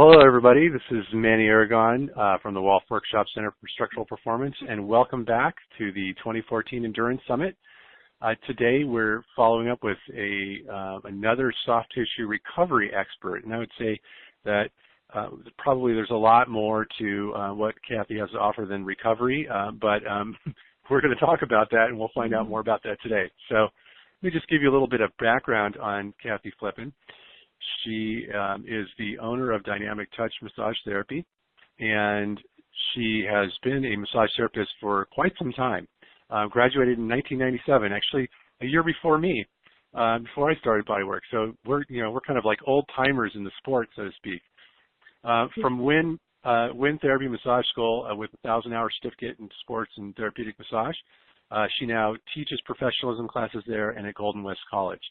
Well, hello, everybody. This is Manny Aragon from the Wolf Workshop Center for Structural Performance, and welcome back to the 2014 Endurance Summit. Today, we're following up with another soft tissue recovery expert, and I would say that probably there's a lot more to what Kathy has to offer than recovery, but we're going to talk about that, and we'll find out more about that today. So let me just give you a little bit of background on Kathy Flippin. She is the owner of Dynamic Touch Massage Therapy, and she has been a massage therapist for quite some time. Graduated in 1997, actually a year before me, before I started bodywork. So we're kind of like old timers in the sport, so to speak. From Win Therapy Massage School with a 1,000-hour certificate in sports and therapeutic massage, she now teaches professionalism classes there and at Golden West College.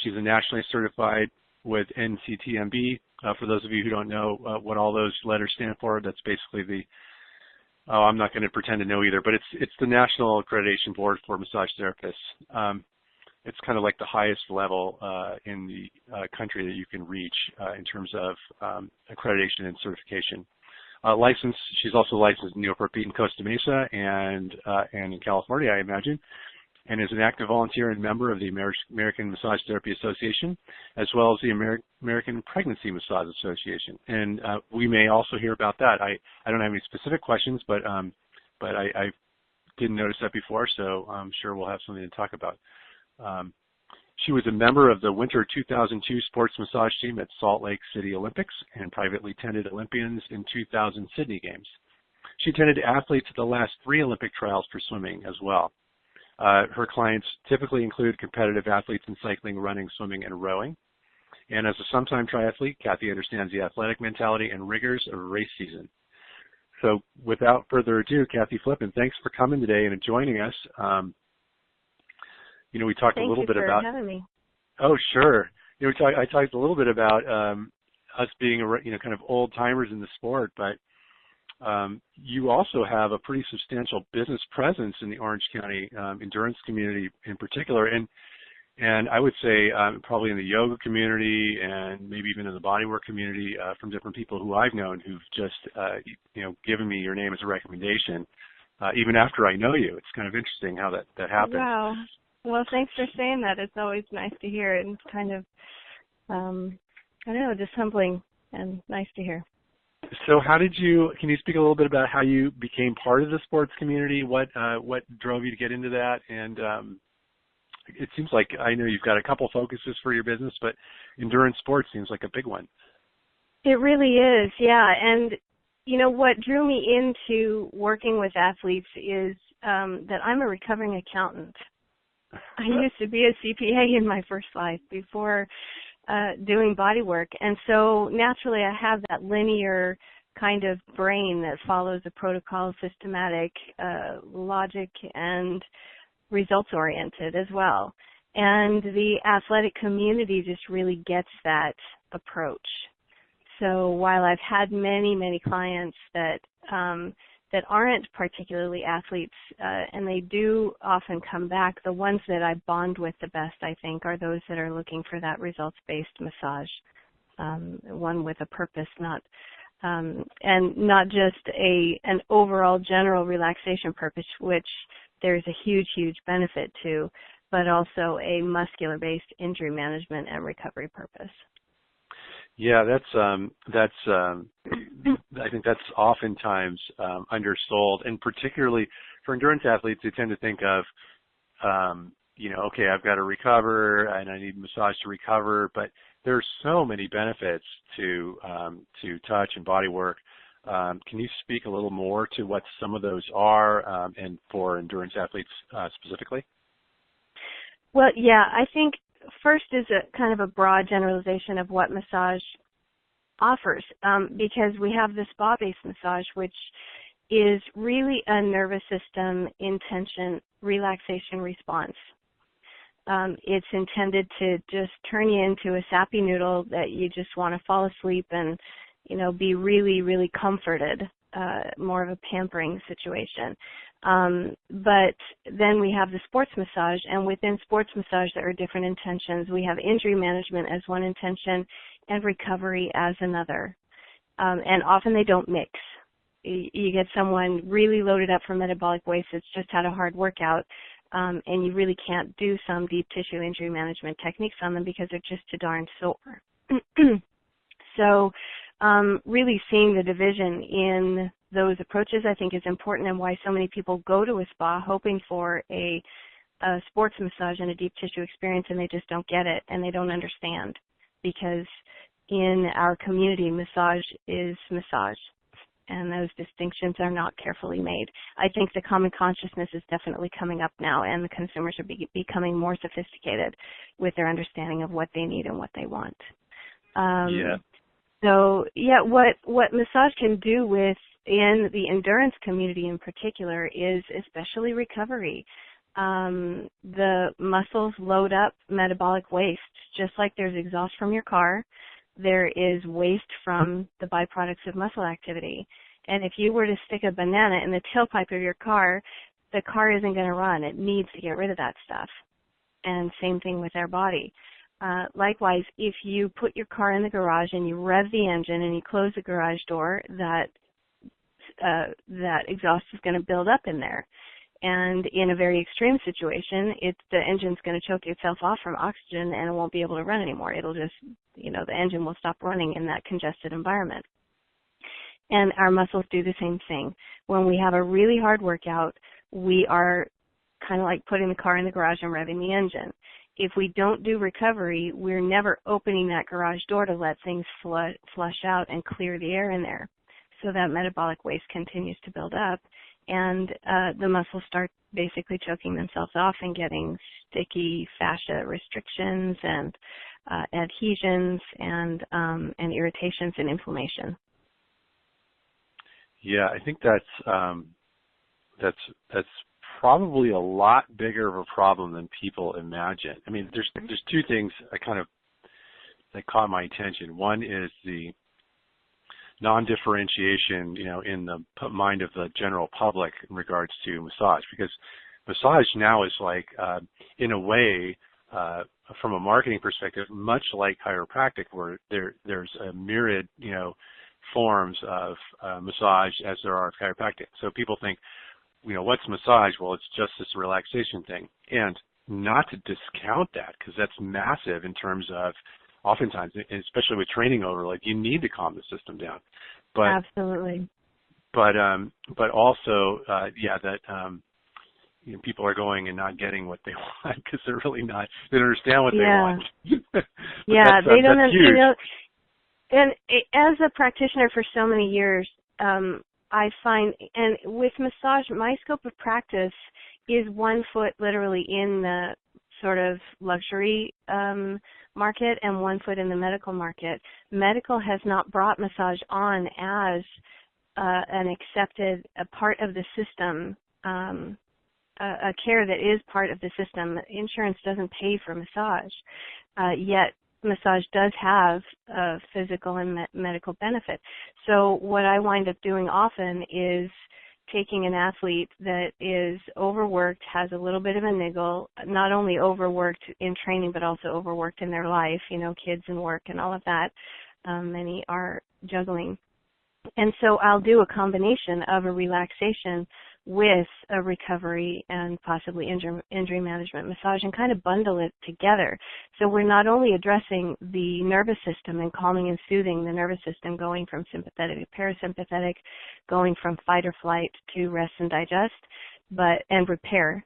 She's a nationally certified with NCTMB. For those of you who don't know what all those letters stand for, that's basically I'm not going to pretend to know either, but it's the National Accreditation Board for Massage Therapists. It's kind of like the highest level in the country that you can reach in terms of accreditation and certification. She's also licensed in Newport Beach and Costa Mesa and in California, I imagine, and is an active volunteer and member of the American Massage Therapy Association, as well as the American Pregnancy Massage Association. And we may also hear about that. I don't have any specific questions, but I didn't notice that before, so I'm sure we'll have something to talk about. She was a member of the Winter 2002 sports massage team at Salt Lake City Olympics and privately tended Olympians in 2000 Sydney Games. She attended athletes at the last 3 Olympic trials for swimming as well. Her clients typically include competitive athletes in cycling, running, swimming, and rowing. And as a sometime triathlete, Kathy understands the athletic mentality and rigors of race season. So without further ado, Kathy Flippin, thanks for coming today and joining us. We talked a little bit about. Thank you for having me. Oh, sure. I talked a little bit about us being kind of old timers in the sport, but you also have a pretty substantial business presence in the Orange County endurance community in particular, and I would say probably in the yoga community and maybe even in the bodywork community from different people who I've known who've just given me your name as a recommendation, even after I know you. It's kind of interesting how that happens. Wow. Well, thanks for saying that. It's always nice to hear it, and it's kind of, just humbling and nice to hear. So can you speak a little bit about how you became part of the sports community? What drove you to get into that? And it seems like, I know you've got a couple focuses for your business, but endurance sports seems like a big one. It really is, yeah. And, what drew me into working with athletes is that I'm a recovering accountant. I used to be a CPA in my first life before doing body work, and so naturally I have that linear kind of brain that follows a protocol, systematic, logic, and results-oriented as well. And the athletic community just really gets that approach. So while I've had many, many clients that aren't particularly athletes, and they do often come back, the ones that I bond with the best, I think, are those that are looking for that results-based massage, one with a purpose, and not just an overall general relaxation purpose, which there's a huge, huge benefit to, but also a muscular-based injury management and recovery purpose. Yeah, I think that's oftentimes undersold, and particularly for endurance athletes, they tend to think of, okay, I've got to recover and I need massage to recover, but there's so many benefits to touch and body work. Can you speak a little more to what some of those are, and for endurance athletes specifically? Well, yeah, I think first is a kind of a broad generalization of what massage offers, because we have the spa-based massage, which is really a nervous system intention relaxation response. It's intended to just turn you into a sappy noodle that you just want to fall asleep and, be really, really comforted, more of a pampering situation. But then we have the sports massage, and within sports massage there are different intentions. We have injury management as one intention and recovery as another. and often they don't mix. You get someone really loaded up for metabolic waste that's just had a hard workout, and you really can't do some deep tissue injury management techniques on them because they're just too darn sore. So really seeing the division in those approaches, I think, is important, and why so many people go to a spa hoping for a sports massage and a deep tissue experience, and they just don't get it, and they don't understand, because in our community, massage is massage, and those distinctions are not carefully made. I think the common consciousness is definitely coming up now, and the consumers are becoming more sophisticated with their understanding of what they need and what they want. So, yeah, what massage can do in the endurance community in particular is especially recovery. The muscles load up metabolic waste, just like there's exhaust from your car. There is waste from the byproducts of muscle activity. And if you were to stick a banana in the tailpipe of your car, the car isn't going to run. It needs to get rid of that stuff. And same thing with our body. Likewise, if you put your car in the garage and you rev the engine and you close the garage door, that exhaust is going to build up in there. And in a very extreme situation, the engine's going to choke itself off from oxygen and it won't be able to run anymore. It'll just, the engine will stop running in that congested environment. And our muscles do the same thing. When we have a really hard workout, we are kind of like putting the car in the garage and revving the engine. If we don't do recovery, we're never opening that garage door to let things flush out and clear the air in there. So that metabolic waste continues to build up, and the muscles start basically choking themselves off and getting sticky fascia restrictions and adhesions and irritations and inflammation. Yeah, I think that's probably a lot bigger of a problem than people imagine. I mean, there's two things that caught my attention. One is the non-differentiation, in the mind of the general public in regards to massage, because massage now is like, in a way, from a marketing perspective, much like chiropractic, where there's a myriad, forms of massage as there are of chiropractic. So people think, what's massage? Well, it's just this relaxation thing. And not to discount that, because that's massive in terms of, oftentimes, especially with training overload, you need to calm the system down. But absolutely. But also, people are going and not getting what they want because they're really not. They don't understand what they want. They don't understand. And as a practitioner for so many years, I find, and with massage, my scope of practice is 1 foot literally in the sort of luxury market and 1 foot in the medical market. Medical has not brought massage on as an accepted part of the system, a care that is part of the system. Insurance doesn't pay for massage, yet massage does have physical and medical benefit. So what I wind up doing often is taking an athlete that is overworked, has a little bit of a niggle, not only overworked in training but also overworked in their life, kids and work and all of that. Many are juggling. And so I'll do a combination of a relaxation with a recovery and possibly injury management massage and kind of bundle it together. So we're not only addressing the nervous system and calming and soothing the nervous system, going from sympathetic to parasympathetic, going from fight or flight to rest and digest, and repair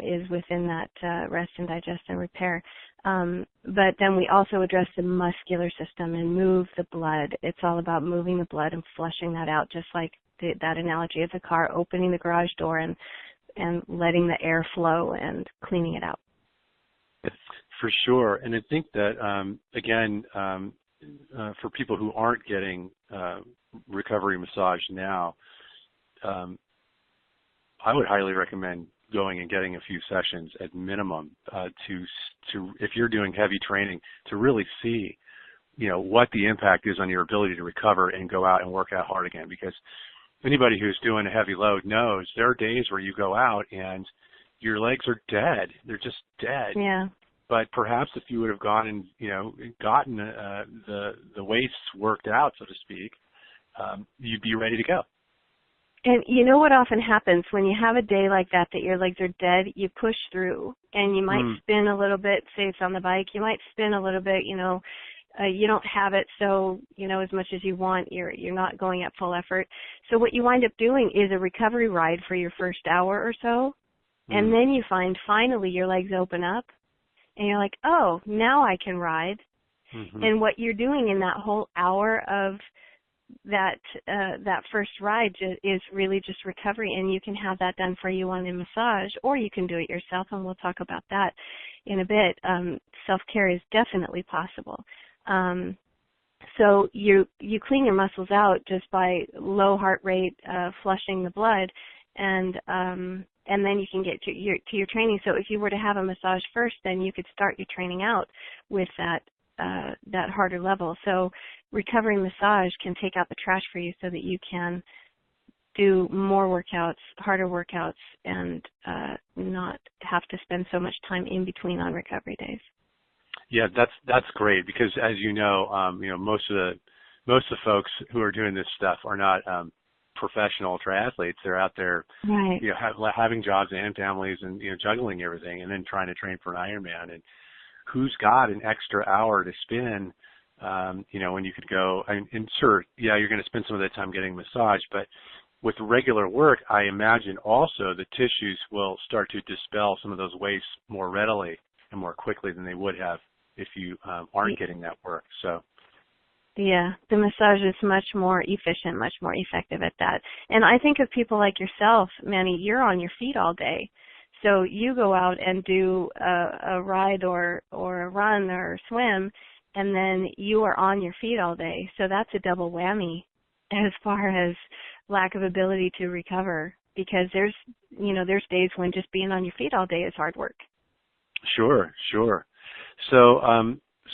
is within that rest and digest and repair. But then we also address the muscular system and move the blood. It's all about moving the blood and flushing that out, just like that analogy of the car, opening the garage door and letting the air flow and cleaning it out. For sure. And I think that, again, for people who aren't getting recovery massage now, I would highly recommend going and getting a few sessions at minimum to if you're doing heavy training, to really see, what the impact is on your ability to recover and go out and work out hard again. Because anybody who's doing a heavy load knows there are days where you go out and your legs are dead. They're just dead. Yeah. But perhaps if you would have gone and, gotten the weights worked out, so to speak, you'd be ready to go. And you know what often happens when you have a day like that your legs are dead, you push through and you might spin a little bit, say it's on the bike, you might spin a little bit, you don't have it so, as much as you want, you're not going at full effort. So what you wind up doing is a recovery ride for your first hour or so, and then you find finally your legs open up and you're like, oh, now I can ride. And what you're doing in that whole hour of that first ride is really just recovery, and you can have that done for you on a massage, or you can do it yourself, and we'll talk about that in a bit. Self-care is definitely possible. So you clean your muscles out just by low heart rate, flushing the blood, and then you can get to your training. So if you were to have a massage first, then you could start your training out with that harder level. So recovery massage can take out the trash for you so that you can do more workouts, harder workouts, and not have to spend so much time in between on recovery days. Yeah, that's great, because as you know, most of the folks who are doing this stuff are not professional triathletes. They're out there, right, having jobs and families, and juggling everything, and then trying to train for an Ironman. And who's got an extra hour to spend, when you could go, and sure, yeah, you're going to spend some of that time getting massage, but with regular work, I imagine also the tissues will start to dispel some of those wastes more readily and more quickly than they would have if you aren't getting that work. So, yeah, the massage is much more efficient, much more effective at that. And I think of people like yourself, Manny, you're on your feet all day. So you go out and do a ride or a run or swim, and then you are on your feet all day. So that's a double whammy as far as lack of ability to recover, because there's days when just being on your feet all day is hard work. Sure. So,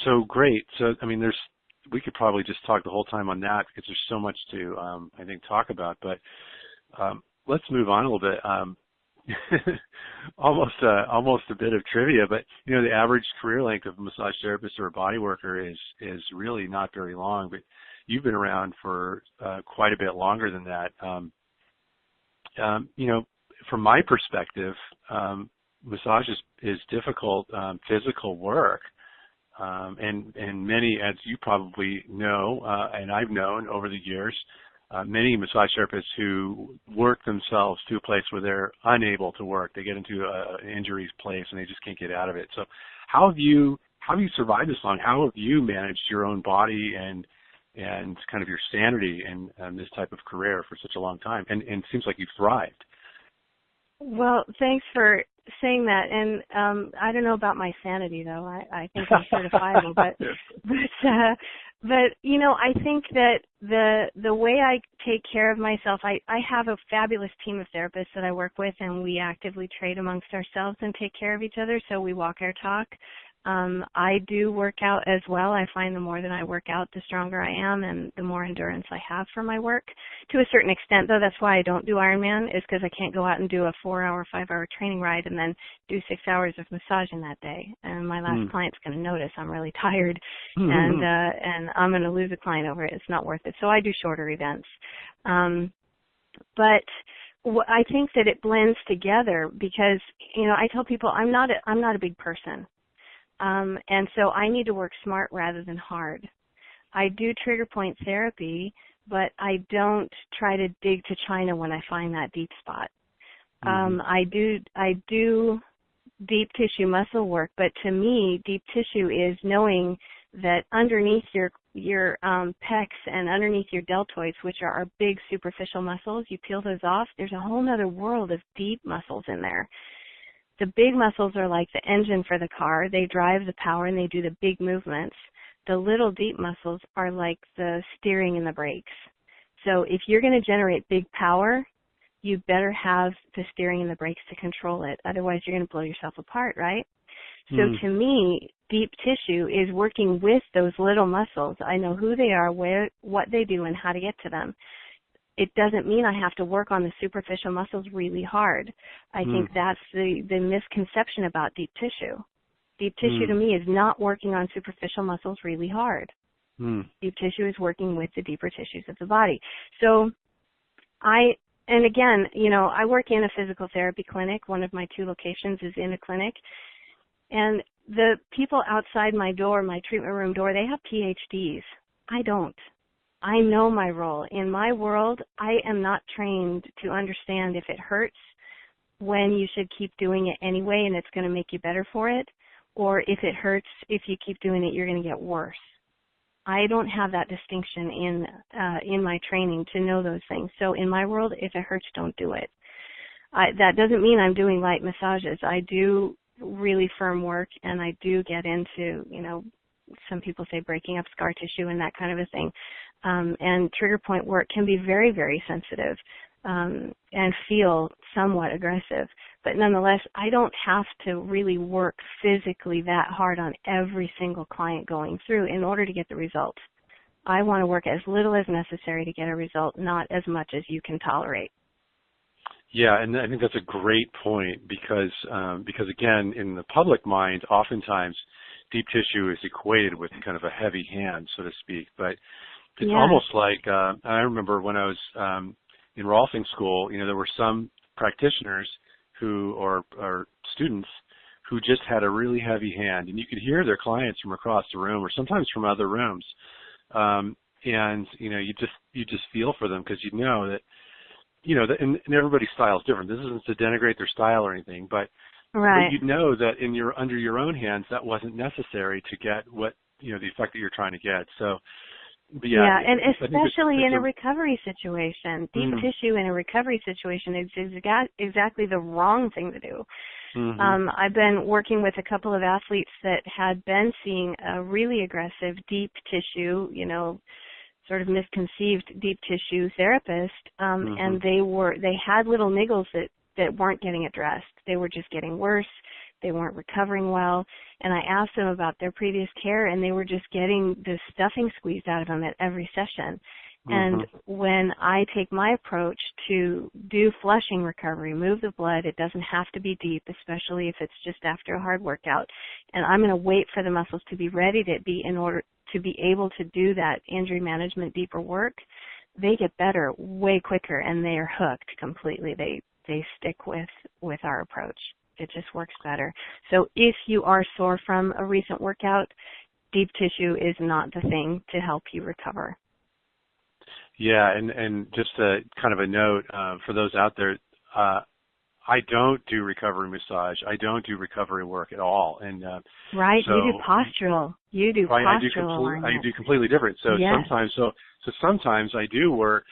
so great. So, we could probably just talk the whole time on that, because there's so much to, I think, talk about. But let's move on a little bit. Almost a bit of trivia, but the average career length of a massage therapist or a body worker is really not very long. But you've been around for quite a bit longer than that. From my perspective, massage is difficult physical work, and many, as you probably know, and I've known over the years, many massage therapists who work themselves to a place where they're unable to work. They get into an injuries place and they just can't get out of it. So how have you survived this long? How have you managed your own body and kind of your sanity in this type of career for such a long time? And it seems like you've thrived. Well, thanks for saying that. And I don't know about my sanity, though. I think I'm certifiable, but I think that the way I take care of myself, I have a fabulous team of therapists that I work with, and we actively trade amongst ourselves and take care of each other, so we walk our talk. I do work out as well. I find the more that I work out, the stronger I am and the more endurance I have for my work. To a certain extent, though, that's why I don't do Ironman, is because I can't go out and do a 4-hour, 5-hour training ride and then do 6 hours of massaging that day. And my last client's going to notice I'm really tired, and I'm going to lose a client over it. It's not worth it. So I do shorter events. But I think that it blends together because, I tell people I'm not a big person. And so I need to work smart rather than hard. I do trigger point therapy, but I don't try to dig to China when I find that deep spot. I do deep tissue muscle work, but to me, deep tissue is knowing that underneath your pecs and underneath your deltoids, which are our big superficial muscles, you peel those off, there's a whole other world of deep muscles in there. The big muscles are like the engine for the car. They drive the power and they do the big movements. The little deep muscles are like the steering and the brakes. So if you're going to generate big power, you better have the steering and the brakes to control it. Otherwise, you're going to blow yourself apart, right? So to me, deep tissue is working with those little muscles. I know who they are, what they do, and how to get to them. It doesn't mean I have to work on the superficial muscles really hard. I think that's the misconception about deep tissue. Deep tissue to me is not working on superficial muscles really hard. Mm. Deep tissue is working with the deeper tissues of the body. So and again, I work in a physical therapy clinic. One of my 2 locations is in a clinic. And the people outside my door, my treatment room door, they have PhDs. I don't. I know my role. In my world, I am not trained to understand if it hurts, when you should keep doing it anyway and it's going to make you better for it, or if it hurts, if you keep doing it, you're going to get worse. I don't have that distinction in my training to know those things. So in my world, if it hurts, don't do it. That doesn't mean I'm doing light massages. I do really firm work, and I do get into, some people say breaking up scar tissue and that kind of a thing. And trigger point work can be very, very sensitive and feel somewhat aggressive. But nonetheless, I don't have to really work physically that hard on every single client going through in order to get the results. I want to work as little as necessary to get a result, not as much as you can tolerate. Yeah, and I think that's a great point because again, in the public mind, oftentimes deep tissue is equated with kind of a heavy hand, so to speak. But it's almost like I remember when I was in Rolfing school, there were some practitioners or students who just had a really heavy hand, and you could hear their clients from across the room or sometimes from other rooms. And you just feel for them because that and everybody's style is different. This isn't to denigrate their style or anything, but right. But that under your own hands that wasn't necessary to get what the effect that you're trying to get. So, but yeah, and especially in a recovery situation, deep tissue in a recovery situation is exactly the wrong thing to do. Mm-hmm. I've been working with a couple of athletes that had been seeing a really aggressive deep tissue, sort of misconceived deep tissue therapist, and they had little niggles that weren't getting addressed. They were just getting worse. They weren't recovering well. And I asked them about their previous care, and they were just getting the stuffing squeezed out of them at every session. Mm-hmm. And when I take my approach to do flushing recovery, move the blood, it doesn't have to be deep, especially if it's just after a hard workout. And I'm going to wait for the muscles to be ready to be in order to be able to do that injury management deeper work. They get better way quicker, and they are hooked completely. They stick with our approach. It just works better. So if you are sore from a recent workout, deep tissue is not the thing to help you recover. Yeah, and just a kind of a note for those out there, I don't do recovery massage. I don't do recovery work at all. And right, so, you do postural. You do postural alignment. I do completely different. So yes. sometimes I do work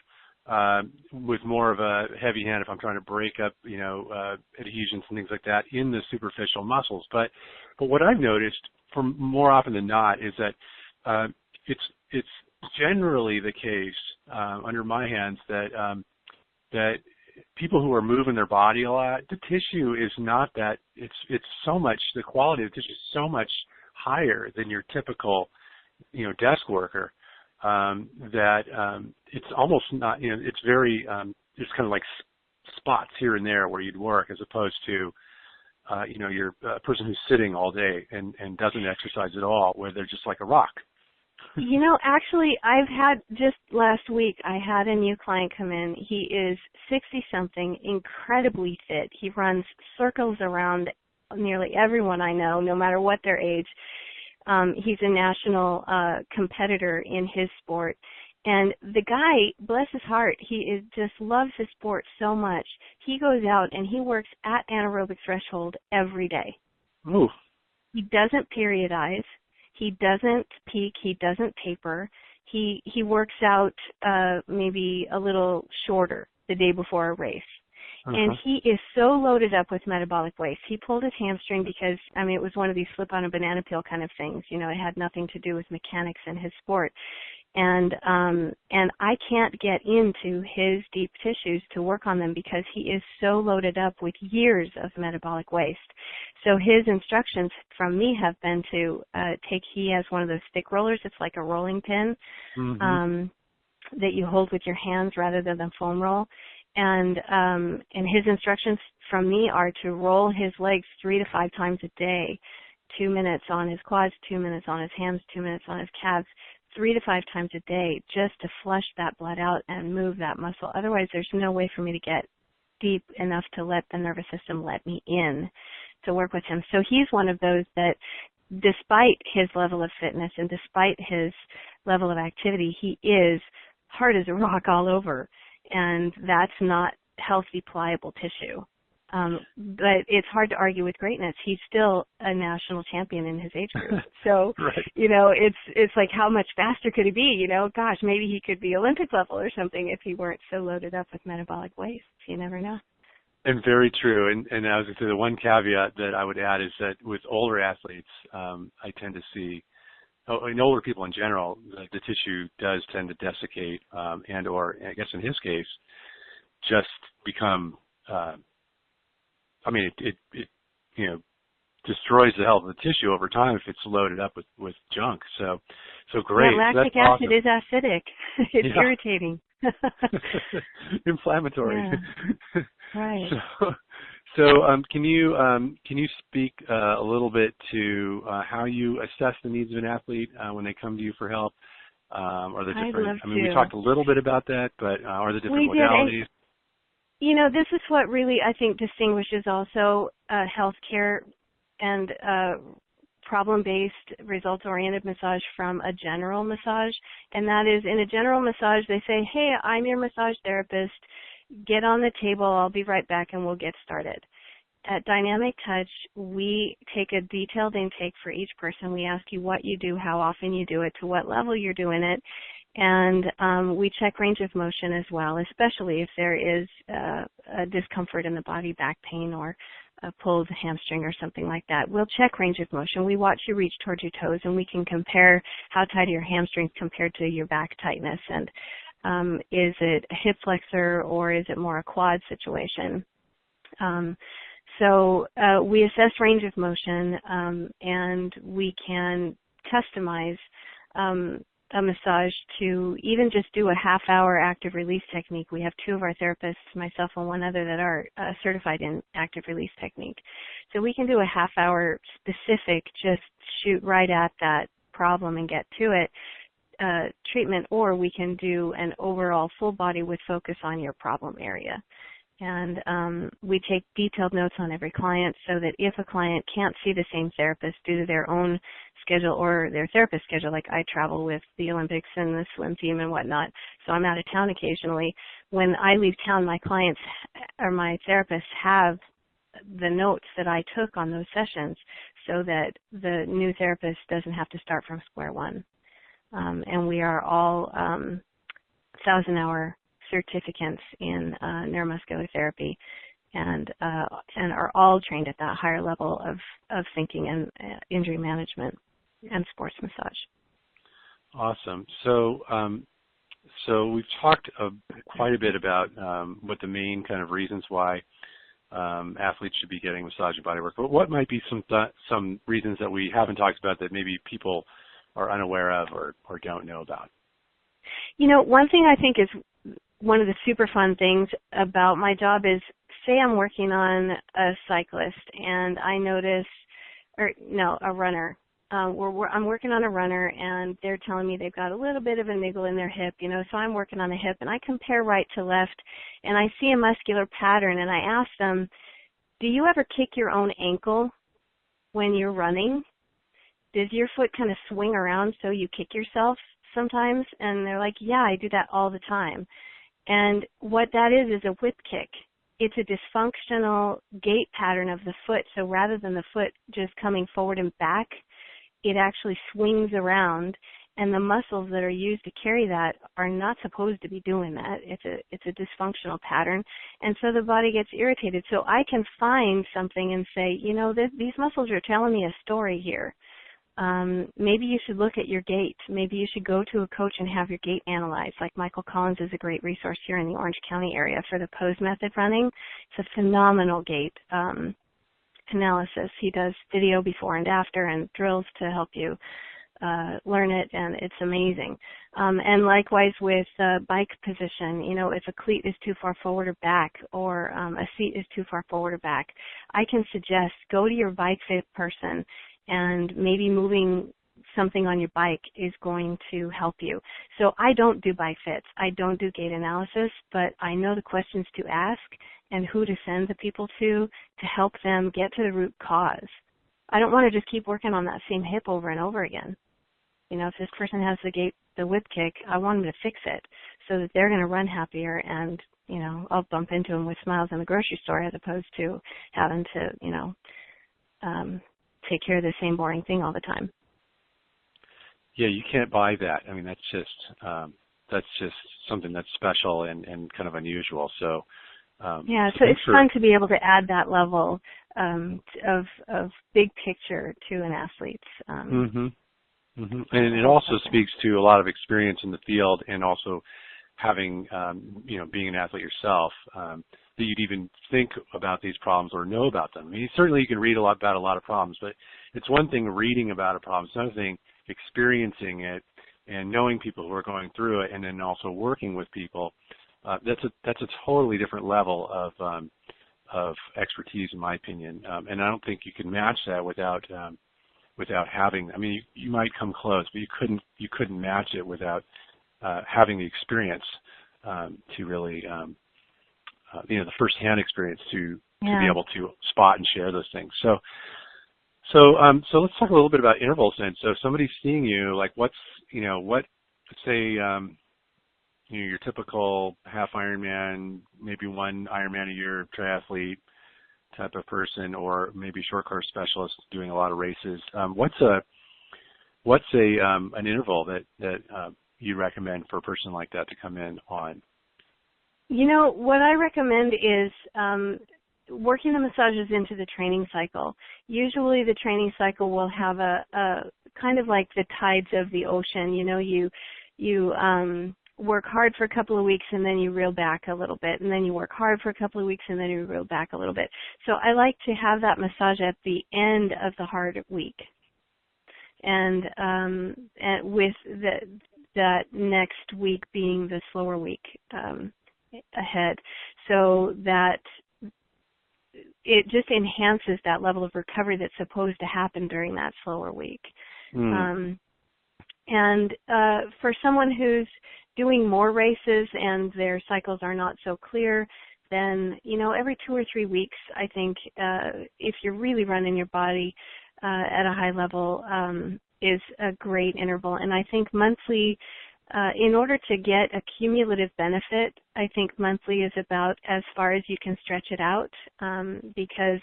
with more of a heavy hand if I'm trying to break up, adhesions and things like that in the superficial muscles. But what I've noticed for more often than not is that it's generally the case under my hands that people who are moving their body a lot, the tissue is not that. It's so much, the quality of the tissue is so much higher than your typical, desk worker. That it's almost not, it's very, it's kind of like spots here and there where you'd work as opposed to, you're a person who's sitting all day and doesn't exercise at all, where they're just like a rock. Actually, I've had, just last week, I had a new client come in. He is 60-something, incredibly fit. He runs circles around nearly everyone I know, no matter what their age. He's a national competitor in his sport. And the guy, bless his heart, he just loves his sport so much. He goes out and he works at anaerobic threshold every day. Ooh. He doesn't periodize. He doesn't peak. He doesn't taper. He works out maybe a little shorter the day before a race. And he is so loaded up with metabolic waste. He pulled his hamstring because, it was one of these slip on a banana peel kind of things. It had nothing to do with mechanics in his sport. And I can't get into his deep tissues to work on them because he is so loaded up with years of metabolic waste. So his instructions from me have been to he has one of those stick rollers. It's like a rolling pin that you hold with your hands rather than the foam roll. And his instructions from me are to roll his legs 3 to 5 times a day, 2 minutes on his quads, 2 minutes on his hams, 2 minutes on his calves, 3 to 5 times a day just to flush that blood out and move that muscle. Otherwise, there's no way for me to get deep enough to let the nervous system let me in to work with him. So he's one of those that, despite his level of fitness and despite his level of activity, he is hard as a rock all over, and that's not healthy, pliable tissue. But it's hard to argue with greatness. He's still a national champion in his age group. So, right. you know, it's like, how much faster could he be? You know, gosh, maybe he could be Olympic level or something if he weren't so loaded up with metabolic waste. You never know. And very true. And I was going to say, the one caveat that I would add is that with older athletes, I tend to see, in older people in general, the tissue does tend to desiccate, and or, I guess in his case, just become, it you know, destroys the health of the tissue over time if it's loaded up with junk. So great. Yeah, lactic That's acid awesome. is acidic. It's irritating. Inflammatory. Yeah. Right. So can you speak a little bit to how you assess the needs of an athlete when they come to you for help? Are there different? I'd love to. We talked a little bit about that, but are there different modalities? You know, this is what really, I think, distinguishes also healthcare and problem-based, results-oriented massage from a general massage. And that is, in a general massage, they say, hey, I'm your massage therapist. Get on the table. I'll be right back, and we'll get started. At Dynamic Touch, we take a detailed intake for each person. We ask you what you do, how often you do it, to what level you're doing it. And we check range of motion as well, especially if there is a discomfort in the body, back pain, or a pulled hamstring or something like that. We'll check range of motion. We watch you reach towards your toes, and we can compare how tight are your hamstrings compared to your back tightness. And is it a hip flexor, or is it more a quad situation? So we assess range of motion, and we can customize a massage to even just do a half-hour active release technique. We have 2 of our therapists, myself and one other, that are certified in active release technique. So we can do a half-hour specific, just shoot right at that problem and get to it, treatment, or we can do an overall full body with focus on your problem area. And we take detailed notes on every client so that if a client can't see the same therapist due to their own schedule or their therapist schedule, like I travel with the Olympics and the swim team and whatnot, so I'm out of town occasionally. When I leave town, my clients or my therapists have the notes that I took on those sessions so that the new therapist doesn't have to start from square one. And we are all 1,000-hour certificates in neuromuscular therapy, and are all trained at that higher level of thinking and injury management and sports massage. Awesome. So we've talked quite a bit about what the main kind of reasons why athletes should be getting massage and bodywork. But what might be some reasons that we haven't talked about that maybe people are unaware of or don't know about? You know, one thing I think is one of the super fun things about my job is, say I'm working on a cyclist and I notice, a runner. I'm working on a runner and they're telling me they've got a little bit of a niggle in their hip, so I'm working on the hip and I compare right to left and I see a muscular pattern and I ask them, do you ever kick your own ankle when you're running? Does your foot kind of swing around so you kick yourself sometimes? And they're like, yeah, I do that all the time. And what that is a whip kick. It's a dysfunctional gait pattern of the foot. So rather than the foot just coming forward and back, it actually swings around, and the muscles that are used to carry that are not supposed to be doing that. It's a dysfunctional pattern, and so the body gets irritated. So I can find something and say, these muscles are telling me a story here. Maybe you should look at your gait. Maybe you should go to a coach and have your gait analyzed. Like Michael Collins is a great resource here in the Orange County area for the pose method running. It's a phenomenal gait analysis. He does video before and after and drills to help you learn it, and it's amazing. And likewise with bike position, if a cleat is too far forward or back, or a seat is too far forward or back, I can suggest go to your bike fit person and maybe moving something on your bike is going to help you. So I don't do bike fits. I don't do gait analysis, but I know the questions to ask and who to send the people to help them get to the root cause. I don't want to just keep working on that same hip over and over again. You know, if this person has the whip kick, I want them to fix it so that they're going to run happier, and, you know, I'll bump into them with smiles in the grocery store as opposed to having to, you know, take care of the same boring thing all the time. Yeah, you can't buy that. I mean, that's just something that's special and kind of unusual. So yeah, so it's fun to be able to add that level of big picture to an athlete's. And it also speaks to a lot of experience in the field, and also having, you know, being an athlete yourself, that you'd even think about these problems or know about them. I mean, certainly you can read about a lot of problems, but it's one thing reading about a problem. It's another thing experiencing it and knowing people who are going through it, and then also working with people. That's a totally different level of expertise, in my opinion. And I don't think you can match that without having. I mean, you might come close, but you couldn't match it without having the experience to really, you know, the first-hand experience to be able to spot and share those things. So let's talk a little bit about intervals then. So if somebody's seeing you, like let's say, you know, your typical half Ironman, maybe one Ironman a year triathlete type of person, or maybe short course specialist doing a lot of races. What's an interval that you recommend for a person like that to come in on? You know, what I recommend is working the massages into the training cycle. Usually the training cycle will have a kind of like the tides of the ocean. You know, you work hard for a couple of weeks and then you reel back a little bit, and then you work hard for a couple of weeks and then you reel back a little bit. So I like to have that massage at the end of the hard week, and with that next week being the slower week ahead, so that it just enhances that level of recovery that's supposed to happen during that slower week. And for someone who's doing more races and their cycles are not so clear, then, you know, every 2 or 3 weeks, I think, if you're really running your body at a high level, is a great interval. And I think monthly, in order to get a cumulative benefit, I think monthly is about as far as you can stretch it out, because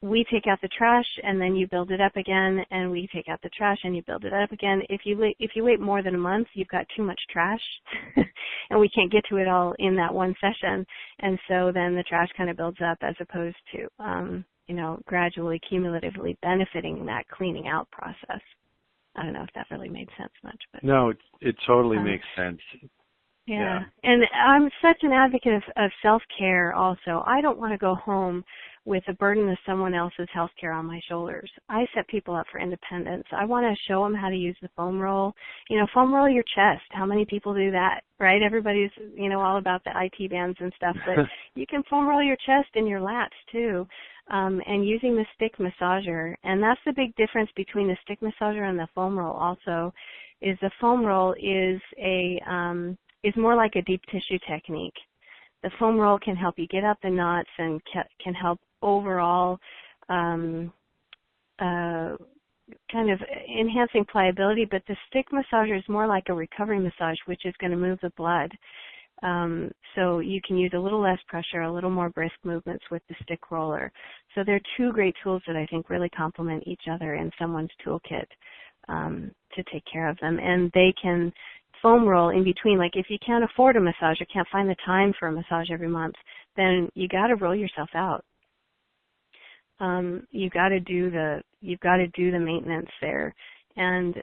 we take out the trash and then you build it up again, and we take out the trash and you build it up again. If you wait more than a month, you've got too much trash, and we can't get to it all in that one session. And so then the trash kind of builds up as opposed to, you know, gradually, cumulatively benefiting that cleaning out process. I don't know if that really made sense much, but no, it totally makes sense. Yeah, and I'm such an advocate of self-care also. I don't want to go home with the burden of someone else's health care on my shoulders. I set people up for independence. I want to show them how to use the foam roll. You know, foam roll your chest. How many people do that, right? Everybody's, you know, all about the IT bands and stuff, but you can foam roll your chest and your lats too, and using the stick massager. And that's the big difference between the stick massager and the foam roll also, is the foam roll is more like a deep tissue technique. The foam roll can help you get out the knots and can help overall kind of enhancing pliability, but the stick massager is more like a recovery massage, which is going to move the blood. So you can use a little less pressure, a little more brisk movements with the stick roller. So they're two great tools that I think really complement each other in someone's toolkit to take care of them. And they can foam roll in between. Like if you can't afford a massage or can't find the time for a massage every month, then you got to roll yourself out. You've got to do the maintenance there. And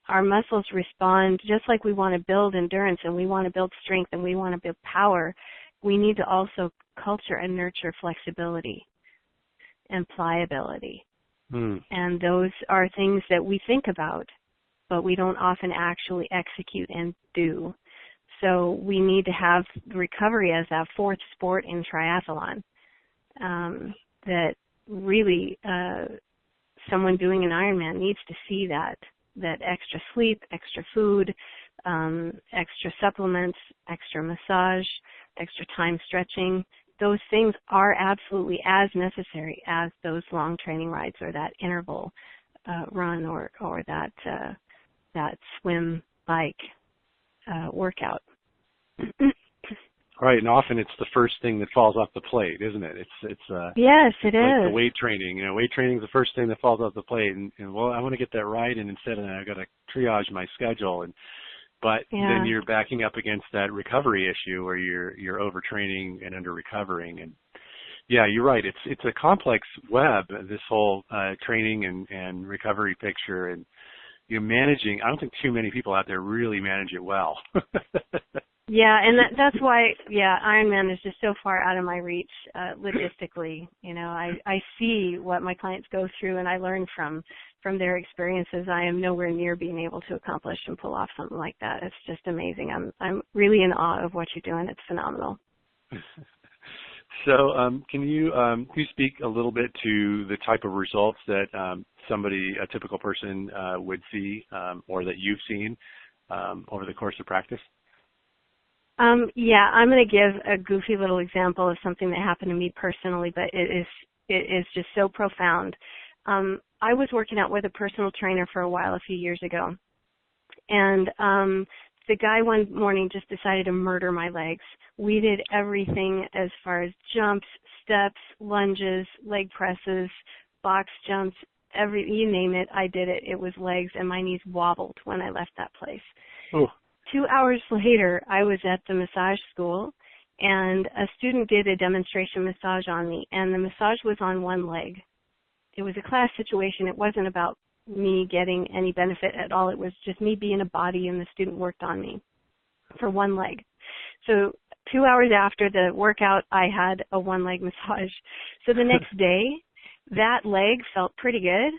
our muscles respond just like we want to build endurance and we want to build strength and we want to build power. We need to also culture and nurture flexibility and pliability. And those are things that we think about, but we don't often actually execute and do. So we need to have recovery as that fourth sport in triathlon, that really someone doing an Ironman needs to see that that extra sleep, extra food, extra supplements, extra massage, extra time stretching, those things are absolutely as necessary as those long training rides or that interval run or that swim bike workout. Right, and often it's the first thing that falls off the plate, isn't it? Yes, it like is. the weight training. Weight training is the first thing that falls off the plate, and well, I want to get that right, and instead I got to triage my schedule, but then you're backing up against that recovery issue where you're overtraining and under recovering, and yeah, you're right. It's a complex web, this whole training and recovery picture, and managing. I don't think too many people out there really manage it well. Yeah, and that's why, Ironman is just so far out of my reach logistically. I see what my clients go through, and I learn from their experiences. I am nowhere near being able to accomplish and pull off something like that. It's just amazing. I'm really in awe of what you're doing. It's phenomenal. So, can you speak a little bit to the type of results that a typical person would see, or that you've seen over the course of practice? I'm going to give a goofy little example of something that happened to me personally, but it is just so profound. I was working out with a personal trainer for a while a few years ago, and the guy one morning just decided to murder my legs. We did everything as far as jumps, steps, lunges, leg presses, box jumps, you name it, I did it. It was legs, and my knees wobbled when I left that place. Oh. 2 hours later, I was at the massage school, and a student did a demonstration massage on me, and the massage was on one leg. It was a class situation. It wasn't about me getting any benefit at all. It was just me being a body, and the student worked on me for one leg. So 2 hours after the workout, I had a one-leg massage. So the next day, that leg felt pretty good.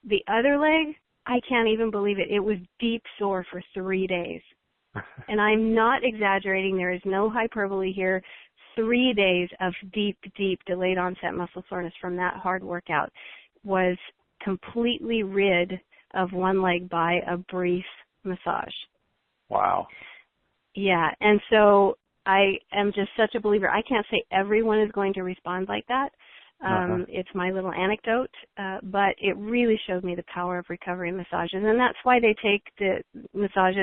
The other leg, I can't even believe it. It was deep sore for 3 days. And I'm not exaggerating. There is no hyperbole here. 3 days of deep, deep delayed onset muscle soreness from that hard workout was completely rid of one leg by a brief massage. Wow. Yeah, and so I am just such a believer. I can't say everyone is going to respond like that. It's my little anecdote, but it really showed me the power of recovery massages, and that's why they take the massage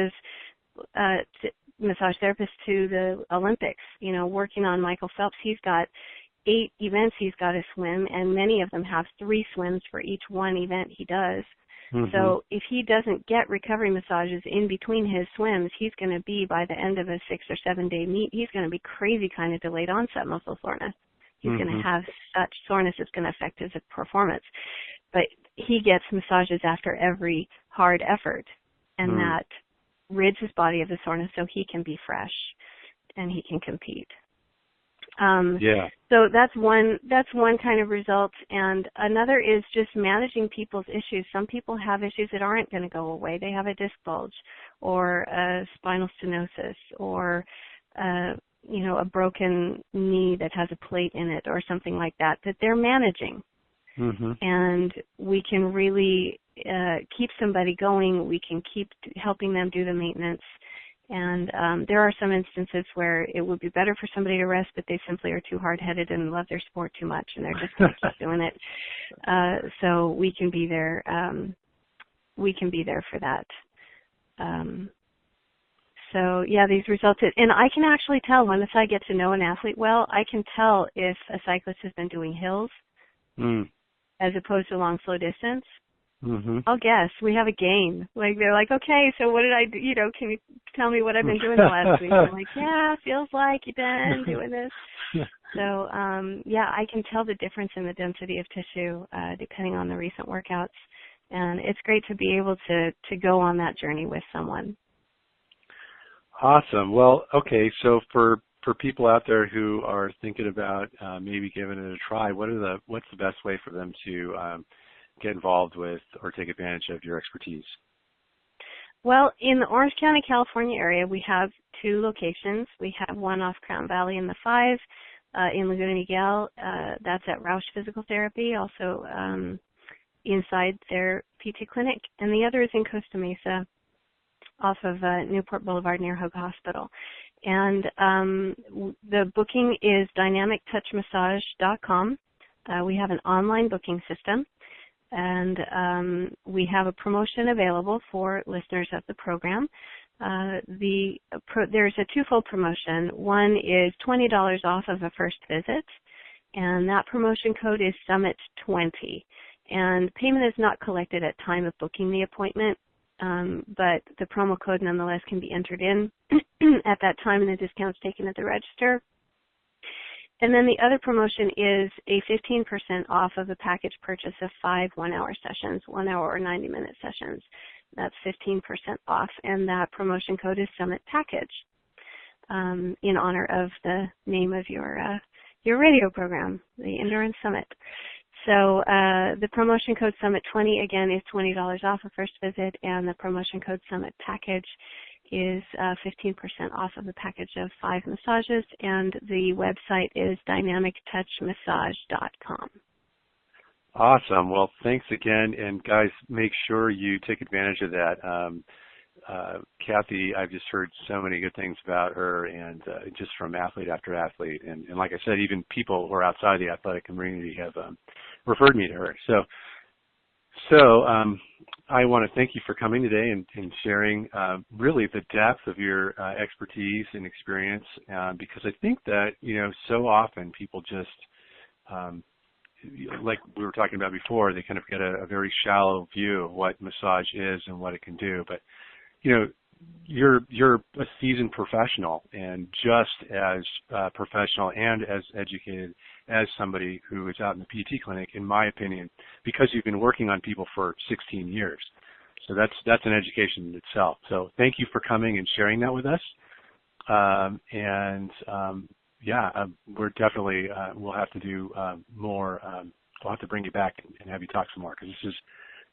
therapists to the Olympics. Working on Michael Phelps, he's got 8 events he's got to swim, and many of them have 3 swims for each one event he does. Mm-hmm. So if he doesn't get recovery massages in between his swims, he's going to be, by the end of a 6 or 7 day meet, he's going to be crazy kind of delayed onset muscle soreness. He's going to have such soreness it's going to affect his performance. But he gets massages after every hard effort, and that rids his body of the soreness so he can be fresh and he can compete. So that's one kind of result, and another is just managing people's issues. Some people have issues that aren't going to go away. They have a disc bulge or a spinal stenosis or a broken knee that has a plate in it or something like that they're managing. Mm-hmm. And we can really keep somebody going. We can keep helping them do the maintenance. And there are some instances where it would be better for somebody to rest, but they simply are too hard-headed and love their sport too much, and they're just going to keep doing it. So we can be there. We can be there for that. These results, and I can actually tell once I get to know an athlete well, I can tell if a cyclist has been doing hills as opposed to long, slow distance. Mm-hmm. I'll guess. We have a game. Like, they're like, okay, so what did I do? Can you tell me what I've been doing the last week? I'm like, yeah, feels like you've been doing this. So, I can tell the difference in the density of tissue depending on the recent workouts. And it's great to be able to go on that journey with someone. Awesome. Well, okay, so for people out there who are thinking about maybe giving it a try, what's the best way for them to get involved with or take advantage of your expertise? Well, in the Orange County, California area, we have 2 locations. We have one off Crown Valley in the 5, in Laguna Niguel. That's at Roush Physical Therapy. Also, inside their PT clinic, and the other is in Costa Mesa off of Newport Boulevard near Hoag Hospital. And the booking is dynamictouchmassage.com. We have an online booking system, and we have a promotion available for listeners of the program. There's a twofold promotion. One is $20 off of a first visit, and that promotion code is Summit20. And payment is not collected at time of booking the appointment, but the promo code nonetheless can be entered in at that time, and the discount's taken at the register. And then the other promotion is a 15% off of a package purchase of 5 one-hour sessions, 1 hour or 90-minute sessions. That's 15% off, and that promotion code is Summit Package, in honor of the name of your radio program, the Endurance Summit. So the promotion code Summit20 again is $20 off a first visit, and the promotion code Summit Package is 15% off of a package of 5 massages, and the website is dynamictouchmassage.com. Awesome. Well, thanks again, and guys, make sure you take advantage of that. Kathy, I've just heard so many good things about her, and just from athlete after athlete, and like I said, even people who are outside the athletic community have referred me to her. So I want to thank you for coming today and sharing really the depth of your expertise and experience, because I think that, so often people just, like we were talking about before, they kind of get a very shallow view of what massage is and what it can do. But, you're a seasoned professional, and just as professional and as educated as somebody who is out in the PT clinic, in my opinion, because you've been working on people for 16 years. So that's an education in itself. So thank you for coming and sharing that with us. We're definitely, we'll have to do more. We'll have to bring you back and have you talk some more, because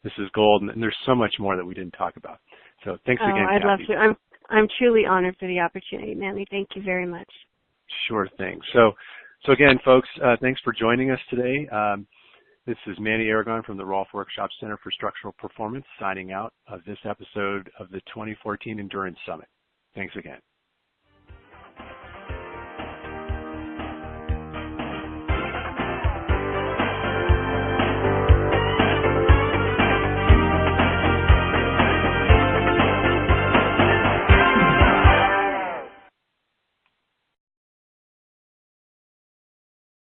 this is gold, and there's so much more that we didn't talk about. So thanks again, I'd Kathy. love to. I'm truly honored for the opportunity, Manny. Thank you very much. Sure thing. So again, folks, thanks for joining us today. This is Manny Aragon from the Rolf Workshop Center for Structural Performance, signing out of this episode of the 2014 Endurance Summit. Thanks again.